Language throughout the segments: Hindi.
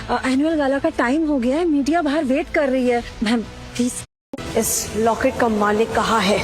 एनुअल गाला का टाइम हो गया है, मीडिया बाहर वेट कर रही है। Ma'am please. इस लॉकेट का मालिक कहाँ है?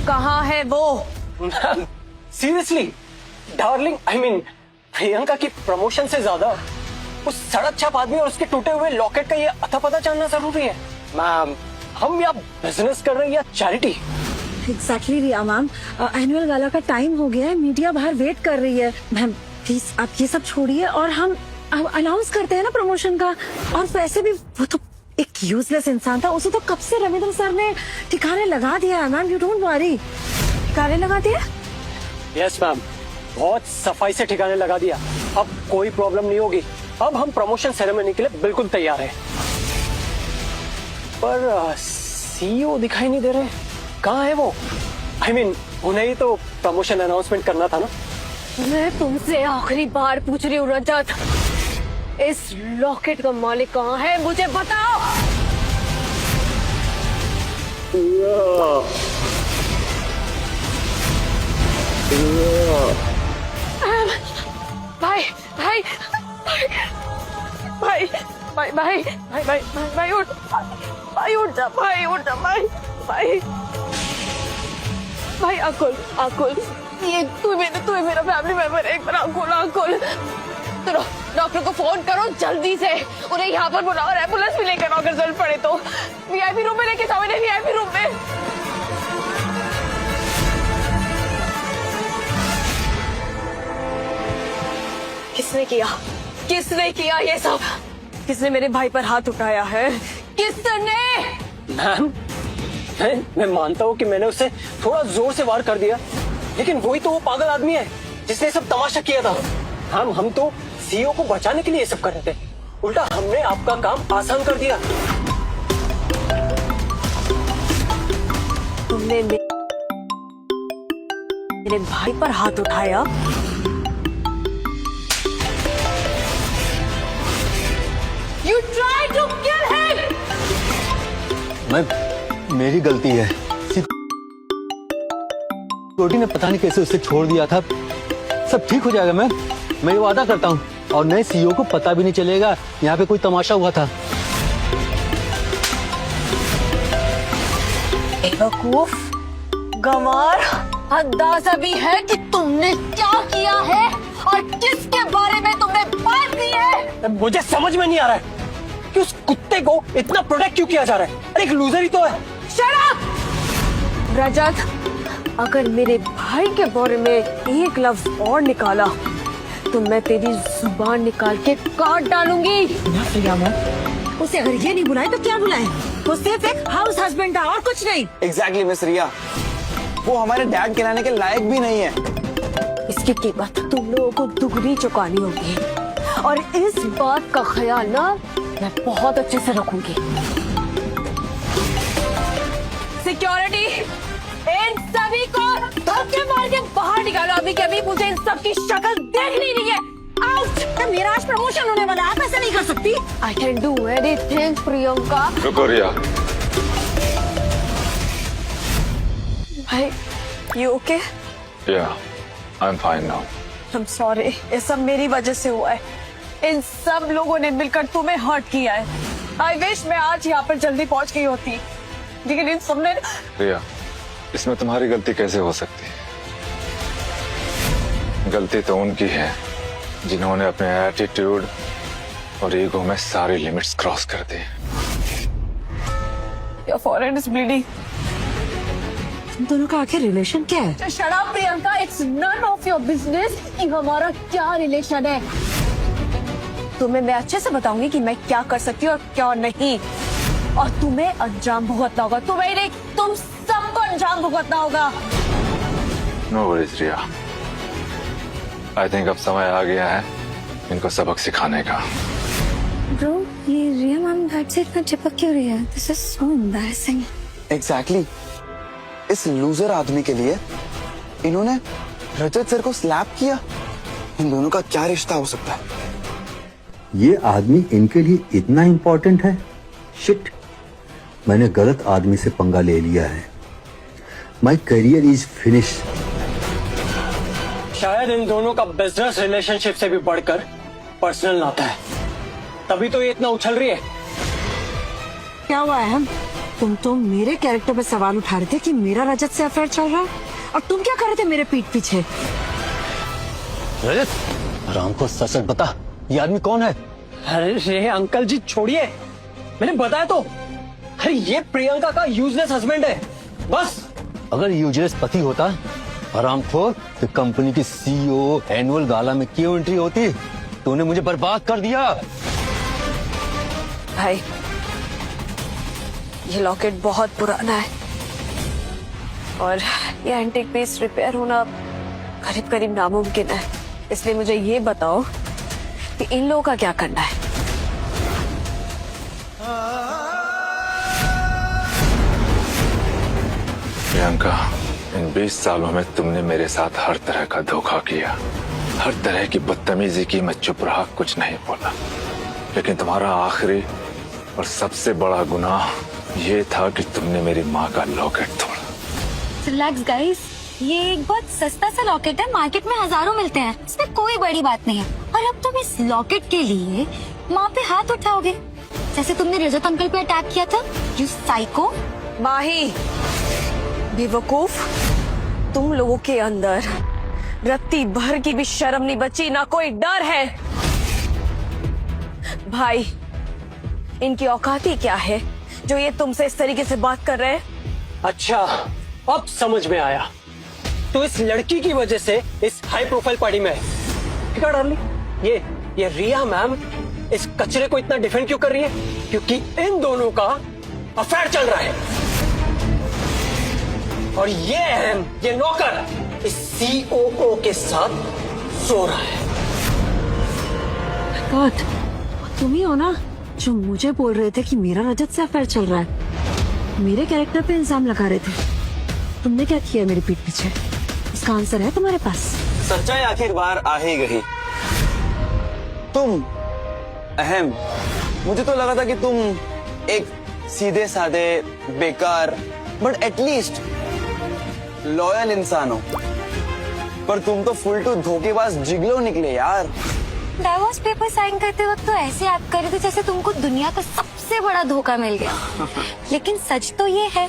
कहाँ है वो? Seriously darling, I mean Priyanka की प्रमोशन से ज्यादा उस सड़क छाप आदमी और उसके टूटे हुए लॉकेट का ये अता पता जानना जरूरी है। मैम हम या बिजनेस कर रहे हैं या चैरिटी? एग्जैक्टली रिया मैम, एनुअल गाला का टाइम हो गया है, मीडिया बाहर वेट कर रही है। मैम प्लीज आप ये सब छोड़िए और हम अनाउंस करते हैं ना प्रमोशन का। और वैसे भी वो तो एक यूजलेस इंसान था, उसे तो कब से रविंद्र सर ने ठिकाने लगा दिया है। Ma'am you don't worry. ठिकाने लगा दिया? यस मैम, बहुत सफाई से ठिकाने लगा दिया। अब कोई प्रॉब्लम नहीं होगी। अब हम प्रमोशन सेरेमनी के लिए बिल्कुल तैयार हैं। पर सीईओ दिखाई नहीं दे रहे, कहाँ है वो? आई मीन उन्हें ही तो प्रमोशन अनाउंसमेंट करना था ना। मैं तुमसे आखिरी बार पूछ रही हूँ रजत, इस लॉकेट का मालिक कहाँ है? मुझे बताओ। भाई भाई भाई भाई भाई भाई भाई भाई उठ, भाई उठ जा, भाई उठ जा, भाई भाई भाई अकुल अकुल, ये तू मेरा फैमिली मेंबर है। एक बार अकुल अकुल, सुनो डॉक्टर को फोन करो जल्दी से, उन्हें यहाँ पर बुलाओ और एम्बुलेंस भी लेकर आओ अगर जरूरत पड़े तो। वीआईपी रूम में लेके जाओ इन्हें, वीआईपी रूम में। किसने किया ये सब? किसने मेरे भाई पर हाथ उठाया है? किसने? मैम मैं मानता हूँ कि मैंने उसे थोड़ा जोर से वार कर दिया, लेकिन वही तो वो पागल आदमी है जिसने सब तमाशा किया था। हम तो सीईओ को बचाने के लिए ये सब कर रहे थे, उल्टा हमने आपका काम आसान कर दिया। तुमने मेरे भाई पर हाथ उठाया? You tried to kill him! मेरी गलती है। सिक्योरिटी ने पता नहीं कैसे उसे छोड़ दिया था। सब ठीक हो जाएगा मैम, मैं ये वादा करता हूँ। और नए सीईओ को पता भी नहीं चलेगा यहाँ पे कोई तमाशा हुआ था। बेवकूफ, गंवार, अंदाजा भी है कि तुमने क्या किया है और किसके बारे में तुमने बात की है? मुझे समझ में नहीं आ रहा है कि उस कुत्ते को इतना प्रोटेक्ट क्यों किया जा रहा है। अरे एक लूजर ही तो है। Shut up! रजत, अगर मेरे भाई के बारे में एक लफ्ज और निकाला तो मैं तेरी जुबान निकाल के काट डालूंगी। उसे अगर ये नहीं बुलाए तो क्या बुलाए? वो सिर्फ एक हाउस हस्बैंड था और कुछ नहीं। एग्जैक्टली मिस रिया, वो हमारे डैड कहलाने के लायक भी नहीं है। इसकी कीमत तुम लोगों को दुगनी चुकानी होगी और इस बात का ख्याल ना मैं बहुत अच्छे से रखूंगी। सिक्योरिटी, इन सभी को धक्के मार के बाहर निकालो अभी के अभी। मुझे इन सब की शक्ल देखनी नहीं है। आउट! मेरा आज प्रमोशन होने वाला है, आप ऐसा नहीं कर सकती। I can do anything, Priyanka. रुको रिया। भाई, you okay? Yeah, I'm fine now. I'm sorry, ये सब मेरी वजह से हुआ है। इन सब लोगों ने मिलकर तुम्हें हर्ट किया है। I wish मैं आज यहाँ पर जल्दी पहुँच गई होती, लेकिन इन सबने। रिया, इसमें तुम्हारी गलती कैसे हो सकती है? गलती तो उनकी है जिन्होंने अपने एटीट्यूड और ईगो में सारी लिमिट्स क्रॉस कर दी। Your forehead is bleeding. तुम दोनों का आखिर रिलेशन क्या है? Shut up, Priyanka. It's none of your business कि हमारा क्या रिलेशन है। तुम्हें मैं अच्छे से बताऊंगी कि मैं क्या कर सकती हूँ और क्या नहीं, और तुम्हें अंजाम भुगतना होगा। तुम्हें नहीं, तुम सबको अंजाम भुगतना होगा। No worries, Riya. I think अब समय आ गया है इनको सबक सिखाने का। ब्रो, ये रिया मैम बैट से इतना चिपक क्यों रही है? This is so embarrassing. Exactly, इस लूजर आदमी के लिए इन्होंने रजत सर को स्लैप किया। इन दोनों का क्या रिश्ता हो सकता है? ये आदमी इनके लिए इतना इम्पोर्टेंट है? शिट, मैंने गलत आदमी से पंगा ले लिया है। My career is finished. शायद इन दोनों का बिजनेस रिलेशनशिप से भी बढ़कर पर्सनल नाता है, तभी तो ये इतना उछल रही है। क्या हुआ है? तुम तो मेरे कैरेक्टर पे सवाल उठा रहे थे कि मेरा रजत से अफेयर चल रहा है, और तुम क्या कर रहे थे मेरे पीठ पीछे? रजत, राम को सच सच बता, ये आदमी कौन है? अरे अंकल जी छोड़िए, मैंने बताया तो। अरे ये प्रियंका का यूजलेस हस्बैंड है, बस। अगर यूजलेस पति होता हरामखोर तो कंपनी की सीईओ एनुअल गाला में क्यों एंट्री होती? तूने मुझे बर्बाद कर दिया। भाई, ये लॉकेट बहुत पुराना है और ये एंटीक पीस रिपेयर होना करीब करीब नामुमकिन है। इसलिए मुझे ये बताओ कि इन लोगों का क्या करना है? प्रियंका, इन 20 सालों में तुमने मेरे साथ हर तरह का धोखा किया, हर तरह की बदतमीजी की। मैं चुप रहा, कुछ नहीं बोला। लेकिन तुम्हारा आखिरी और सबसे बड़ा गुनाह ये था कि तुमने मेरी माँ का लॉकेट तोड़ा। रिलैक्स गाइस, ये एक बहुत सस्ता सा लॉकेट है, मार्केट में हजारों मिलते हैं, इसमें कोई बड़ी बात नहीं है। और अब तुम इस लॉकेट के लिए माँ पे हाथ उठाओगे जैसे तुमने रजत अंकल पे अटैक किया था, यू साइको। माही, बेवकूफ, तुम लोगों के अंदर रत्ती भर की भी शर्म नहीं बची, ना कोई डर है। भाई, इनकी औकात ही क्या है जो ये तुमसे इस तरीके से बात कर रहे हैं? अच्छा, अब समझ में आया। तो इस लड़की की वजह से इस हाई प्रोफाइल पार्टी में ठीक है डार्लिंग, ये रिया मैम इस कचरे को इतना डिफेंड क्यों कर रही है? क्योंकि इन दोनों का अफेयर चल रहा है, और ये नौकर इस सीओओ के साथ सो रहा है। गॉड, तुम ही हो ना जो मुझे बोल रहे थे कि मेरा रजत से अफेयर चल रहा है, मेरे कैरेक्टर पे इल्जाम लगा रहे थे। तुमने क्या किया मेरे पीठ पीछे? इसका आंसर है तुम्हारे पास। सच्चाई आखिर बार आ ही गई। तुम अहम, मुझे तो लगा था कि तुम एक सीधे साधे बेकार बट एटलीस्ट लॉयल इंसान हो, पर तुम तो फुल टू धोखेबाज जिगलो निकले यार। डाइवोर्स पेपर साइन करते वक्त तो ऐसे एक्ट कर रहे थे जैसे तुमको दुनिया का सबसे बड़ा धोखा मिल गया। लेकिन सच तो ये है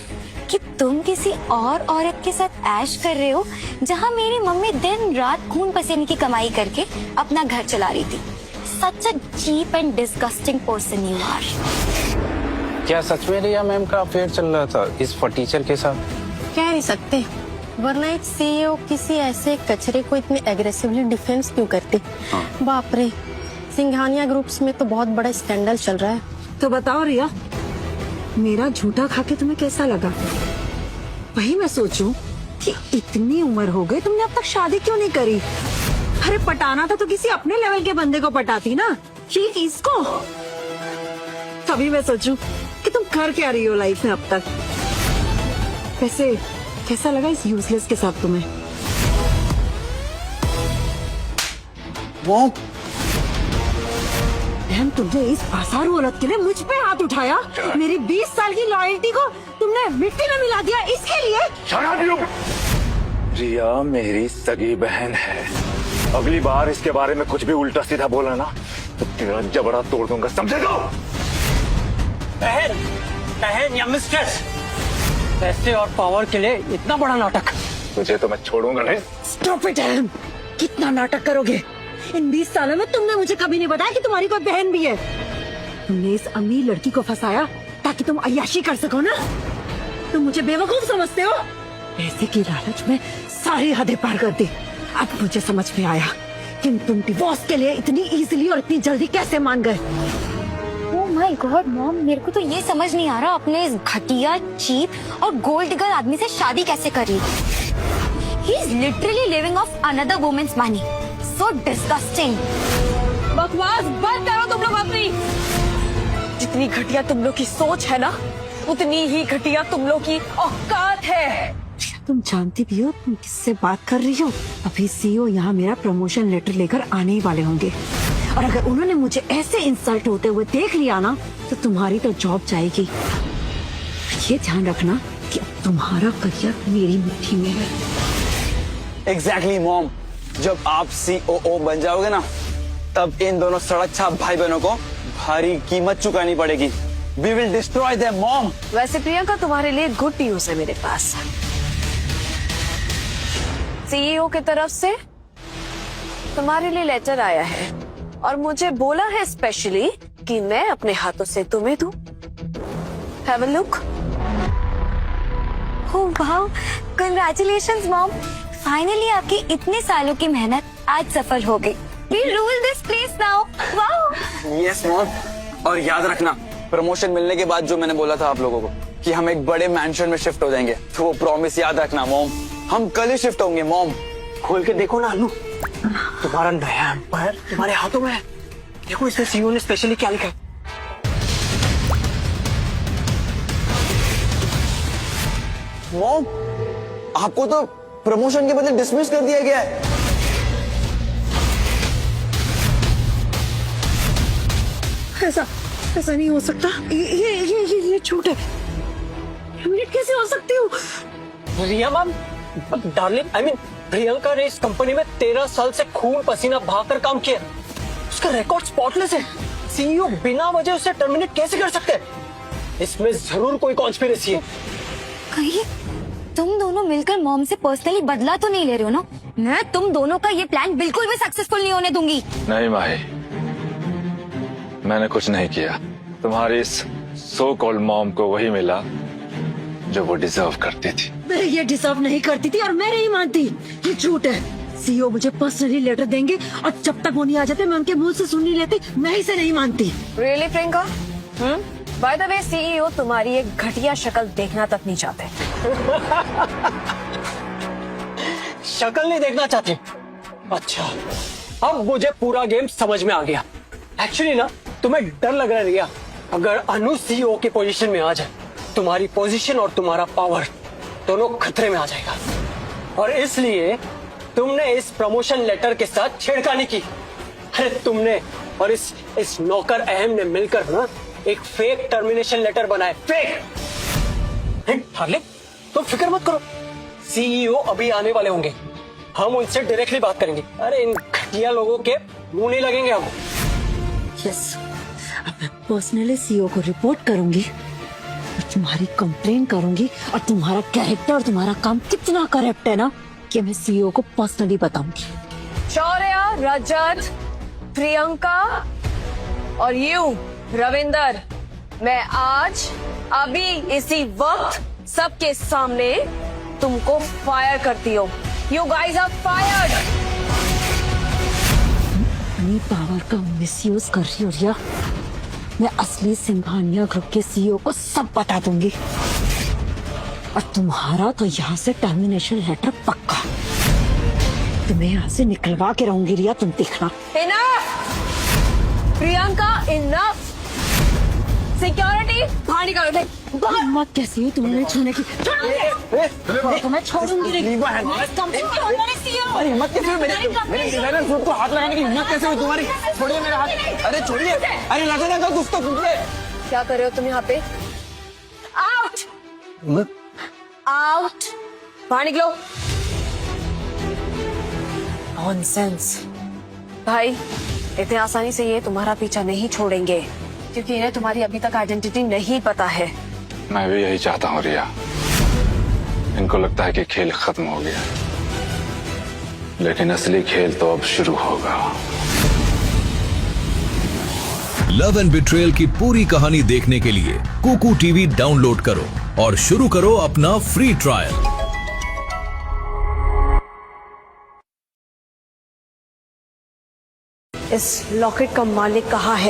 कि तुम किसी और औरत के साथ ऐश कर रहे हो, जहाँ मेरी मम्मी दिन रात खून पसीने की कमाई करके अपना घर चला रही थी। Such a cheap and disgusting person you are. क्या सच में रिया मैम का अफेयर चल रहा था इस फटीचर के साथ? कह नहीं सकते, वरना एक सीईओ किसी ऐसे कचरे को इतने एग्रेसिवली डिफेंस क्यों करती? बाप रे, सिंघानिया ग्रुप्स में तो बहुत बड़ा स्कैंडल चल रहा है। तो बताओ रिया, मेरा झूठा खा के तुम्हें कैसा लगा? वही मैं सोचूं कि इतनी उम्र हो गई, तुमने अब तक शादी क्यों नहीं करी? अरे पटाना था तो किसी अपने लेवल के बंदे को पटाती ना, ये इसको। तभी मैं सोचूं कि तुम कर क्या रही हो लाइफ में अब तक। वैसे कैसा लगा इस यूजलेस के साथ तुम्हें? वो बहन, तुमने इस आसारू औरत के लिए मुझ पे हाथ उठाया, मेरी 20 साल की लॉयल्टी को तुमने मिट्टी में मिला दिया, इसके लिए? रिया मेरी सगी बहन है। अगली बार इसके बारे में कुछ भी उल्टा सीधा बोला ना तो तेरा जबड़ा तोड़ दूंगा, समझेगा? बहन या मिस्ट्रेस, पैसे और पावर के लिए इतना बड़ा नाटक? तुझे तो मैं छोड़ूंगा नहीं। स्टॉप इट अहम, कितना नाटक करोगे? इन 20 सालों में तुमने मुझे कभी नहीं बताया कि तुम्हारी कोई बहन भी है। तुमने इस अमीर लड़की को फंसाया ताकि तुम अय्याशी कर सको ना। तुम मुझे बेवकूफ समझते हो? पैसे की लालच में सारी हदें पार कर दी। अब मुझे समझ में आया कि तुम डिवोर्स के लिए इतनी इजीली और इतनी जल्दी कैसे मान गए। ओह माय गॉड मॉम, मेरे को तो ये समझ नहीं आ रहा अपने इस घटिया, चीप और गोल्ड डिगर आदमी से शादी कैसे करी। He is literally living off another women's money. So disgusting. बकवास बंद करो तुम लोग अपनी। जितनी घटिया तुम लोग की सोच है ना, उतनी ही घटिया तुम लोग की औकात है। तुम जानती भी हो तुम किससे बात कर रही हो? अभी सीईओ यहाँ मेरा प्रमोशन लेटर लेकर आने ही वाले होंगे, और अगर उन्होंने मुझे ऐसे इंसल्ट होते हुए देख लिया ना तो तुम्हारी तो जॉब जाएगी। ये ध्यान रखना कि अब तुम्हारा करियर मेरी मुट्ठी में है। एग्जैक्टली मॉम, जब आप सीओओ बन जाओगे ना तब इन दोनों सड़क छाप भाई बहनों को भारी कीमत चुकानी पड़ेगी। We will destroy them, mom. वैसे प्रियंका, तुम्हारे लिए गुड न्यूज है मेरे पास। सीईओ की तरफ से तुम्हारे लिए लेटर आया है और मुझे बोला है स्पेशली कि मैं अपने हाथों से तुम्हें दूं। Have a look. ओह वाह, कंग्रेचुलेशंस मॉम, फाइनली आपकी इतने सालों की मेहनत आज सफल हो गई। We rule this place now. वाह। Yes, mom. और याद रखना, प्रमोशन मिलने के बाद जो मैंने बोला था आप लोगों को कि हम एक बड़े मैंशन में शिफ्ट हो जाएंगे, तो वो प्रॉमिस याद रखना मॉम। हम कल ही शिफ्ट होंगे मॉम। खोल के देखो ना अनु, तुम्हारा नया एम्पायर तुम्हारे हाथों में है। देखो इसमें सीईओ ने स्पेशली क्या लिखा है। मॉम, आपको तो प्रमोशन के बदले डिसमिस कर दिया गया है। ऐसा नहीं हो सकता। ये झूठ है। टर्मिनेट कैसे हो सकती हूँ? Riya ma'am, darling, I mean Priyanka ने इस कंपनी में 13 साल से खून पसीना बहाकर काम किया। उसका रिकॉर्ड स्पॉटलेस है। सीईओ बिना वजह उसे टर्मिनेट कैसे कर सकते हैं? इसमें जरूर कोई कॉन्स्पिरेसी है। कहीं तुम दोनों मिलकर मॉम से पर्सनली बदला तो नहीं ले रहे हो ना? मैं तुम दोनों का ये प्लान बिल्कुल भी सक्सेसफुल नहीं होने दूंगी। नहीं माही, मैंने कुछ नहीं किया। तुम्हारी इस सो कॉल्ड मॉम को वही मिला जो वो डिजर्व करती थी। मैं ये डिजर्व नहीं करती थी और मैं नहीं मानती। ये झूठ है। सीईओ मुझे पर्सनली लेटर देंगे और जब तक वो नहीं आ जाते मैं उनके मुंह से सुन नहीं लेती। मैं इसे नहीं मानती। Really Priyanka? By the way, CEO तुम्हारी एक घटिया शक्ल देखना तक नहीं चाहते। शक्ल नहीं देखना चाहते? अच्छा, अब मुझे पूरा गेम समझ में आ गया। एक्चुअली ना, तुम्हें डर लग रहा है रिया, अगर अनु सीईओ की पोजीशन में आ जाए, तुम्हारी पोजीशन और तुम्हारा पावर दोनों खतरे में आ जाएगा। और इसलिए तुमने इस प्रमोशन लेटर के साथ छेड़खानी की। अरे तुमने और इस नौकर अहम ने मिलकर ना एक फेक टर्मिनेशन लेटर बनाया। फेक। डार्लिंग, तुम फिक्र मत करो, सीईओ अभी आने वाले होंगे। हम उनसे डायरेक्टली बात करेंगे। अरे इन घटिया लोगों के मुंह नहीं लगेंगे हम। यस, अब मैं पर्सनली सीईओ को रिपोर्ट करूंगी और तुम्हारी कंप्लेन करूंगी और तुम्हारा कैरेक्टर और तुम्हारा काम कितना करप्ट है ना, कि मैं सीईओ को पर्सनली बताऊंगी। शौर्या, रजत, प्रियंका और यू रविंदर, मैं आज अभी इसी वक्त सबके सामने तुमको फायर करती हूँ। You guys are fired. अपनी पावर का मिसयूज कर रही हो रिया। मैं असली सिंघानिया ग्रुप के सीईओ को सब बता दूंगी और तुम्हारा तो यहाँ से टर्मिनेशन लेटर पक्का। तुम्हें यहाँ से निकलवा के रहूंगी रिया, तुम देखना। Enough Priyanka, enough. सिक्योरिटी बाहर निकालो। हिम्मत कैसी है तुम्हें छूने की? तो मैं छोड़ूंगी नहीं। अरे हिम्मत कैसे हुई? मेरे डिजाइनर सूट को हाथ लगाने की हिम्मत कैसे हुई तुम्हारी? छोड़िए मेरा हाथ। अरे छोड़िए। अरे लगा लगा कुछ तो पूछिए। क्या कर रहे हो तुम यहाँ पे? आउट, आउट, बाहर निकलो। नॉनसेंस। भाई, इतने आसानी से ये तुम्हारा पीछा नहीं छोड़ेंगे, क्योंकि इन्हें तुम्हारी अभी तक आइडेंटिटी नहीं पता है। मैं भी यही चाहता हूँ रिया। इनको लगता है कि खेल खत्म हो गया, लेकिन असली खेल तो अब शुरू होगा। लव एंड बिट्रेयल की पूरी कहानी देखने के लिए कुकू टीवी डाउनलोड करो और शुरू करो अपना फ्री ट्रायल। इस लॉकेट का मालिक कहाँ है?